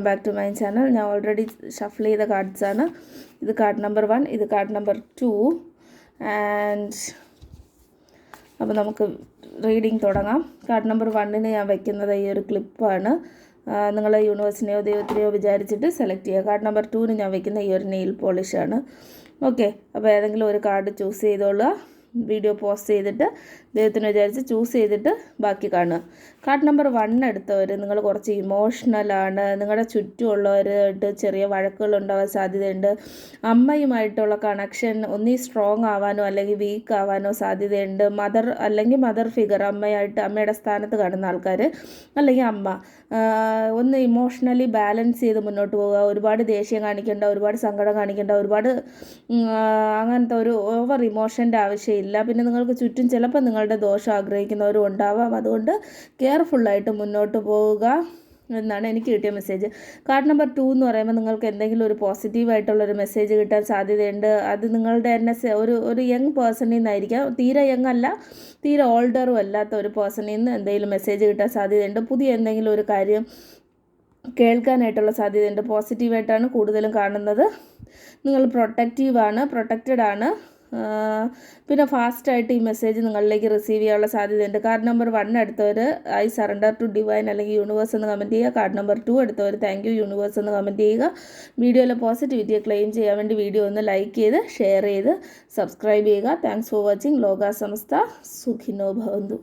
Back to my channel. ഞാൻ already shuffle ചെയ്ത കാർഡ്സാണ്. ഇത് കാർഡ് നമ്പർ 1, ഇത് കാർഡ് നമ്പർ 2. ആൻഡ് അപ്പോൾ നമുക്ക് റീഡിങ് തുടങ്ങാം. കാർഡ് നമ്പർ 1 ഞാൻ വയ്ക്കുന്നത് ഈ ഒരു ക്ലിപ്പാണ്. നിങ്ങൾ യൂണിവേഴ്സിനെയോ ദൈവത്തിനെയോ വിചാരിച്ചിട്ട് സെലക്ട് ചെയ്യുക. കാർഡ് നമ്പർ 2 ഞാൻ വയ്ക്കുന്ന ഈ ഒരു നെയിൽ പോളിഷാണ്. ഓക്കെ, അപ്പോൾ ഏതെങ്കിലും ഒരു കാർഡ് ചൂസ് ചെയ്തോളുക. വീഡിയോ പോസ്റ്റ് ചെയ്തിട്ട് ദൈവത്തിന് വിചാരിച്ച് ചൂസ് ചെയ്തിട്ട് ബാക്കി കാണുക. കാർഡ് നമ്പർ 1 എടുത്തവർ നിങ്ങൾ കുറച്ച് ഇമോഷണലാണ്. നിങ്ങളുടെ ചുറ്റുമുള്ളവരായിട്ട് ചെറിയ വഴക്കുകൾ ഉണ്ടാവാൻ സാധ്യതയുണ്ട്. അമ്മയുമായിട്ടുള്ള കണക്ഷൻ ഒന്നീ സ്ട്രോങ് ആവാനോ അല്ലെങ്കിൽ വീക്ക് ആവാനോ സാധ്യതയുണ്ട്. മദർ ഫിഗർ, അമ്മയുടെ സ്ഥാനത്ത് കാണുന്ന ആൾക്കാർ അല്ലെങ്കിൽ അമ്മ ഒന്ന് ഇമോഷണലി ബാലൻസ് ചെയ്ത് മുന്നോട്ട് പോവുക. ഒരുപാട് ദേഷ്യം കാണിക്കേണ്ട, ഒരുപാട് സങ്കടം കാണിക്കേണ്ട, ഒരുപാട് അങ്ങനത്തെ ഒരു ഓവർ ഇമോഷൻ്റെ ആവശ്യമില്ല. പിന്നെ നിങ്ങൾക്ക് ചുറ്റും ചിലപ്പോൾ നിങ്ങളുടെ ദോഷം ആഗ്രഹിക്കുന്നവരും ഉണ്ടാവാം. അതുകൊണ്ട് കെയർഫുള്ളായിട്ട് മുന്നോട്ട് പോവുക എന്നാണ് എനിക്ക് കിട്ടിയ മെസ്സേജ്. കാർഡ് നമ്പർ 2 എന്ന് പറയുമ്പോൾ നിങ്ങൾക്ക് എന്തെങ്കിലും ഒരു പോസിറ്റീവായിട്ടുള്ളൊരു മെസ്സേജ് കിട്ടാൻ സാധ്യതയുണ്ട്. അത് നിങ്ങളുടെ തന്നെ ഒരു യങ് പേഴ്സണിൽ നിന്നായിരിക്കാം. തീരെ യങ് അല്ല, തീരെ ഓൾഡറും അല്ലാത്ത ഒരു പേഴ്സണിൽ നിന്ന് എന്തെങ്കിലും മെസ്സേജ് കിട്ടാൻ സാധ്യതയുണ്ട്. പുതിയ എന്തെങ്കിലും ഒരു കാര്യം കേൾക്കാനായിട്ടുള്ള സാധ്യതയുണ്ട്. പോസിറ്റീവായിട്ടാണ് കൂടുതലും കാണുന്നത്. നിങ്ങൾ പ്രൊട്ടക്റ്റഡ് ആണ്. പിന്നെ ഫാസ്റ്റായിട്ട് ഈ മെസ്സേജ് നിങ്ങളിലേക്ക് റിസീവ് ചെയ്യാനുള്ള സാധ്യതയുണ്ട്. കാർഡ് നമ്പർ 1 എടുത്തവർ ഐ സറണ്ടർ ടു ഡിവൈൻ അല്ലെങ്കിൽ യൂണിവേഴ്സ് എന്ന് കമൻറ്റ് ചെയ്യുക. കാർഡ് നമ്പർ 2 എടുത്തവർ താങ്ക് യു യൂണിവേഴ്സ് എന്ന് കമൻറ്റ് ചെയ്യുക. വീഡിയോയിലെ പോസിറ്റിവിറ്റിയെ ക്ലെയിം ചെയ്യാൻ വേണ്ടി വീഡിയോ ഒന്ന് ലൈക്ക് ചെയ്ത് ഷെയർ ചെയ്ത് സബ്സ്ക്രൈബ് ചെയ്യുക. Thanks for watching. ലോകാ സമസ്ത സുഖിനോ ഭവന്തു.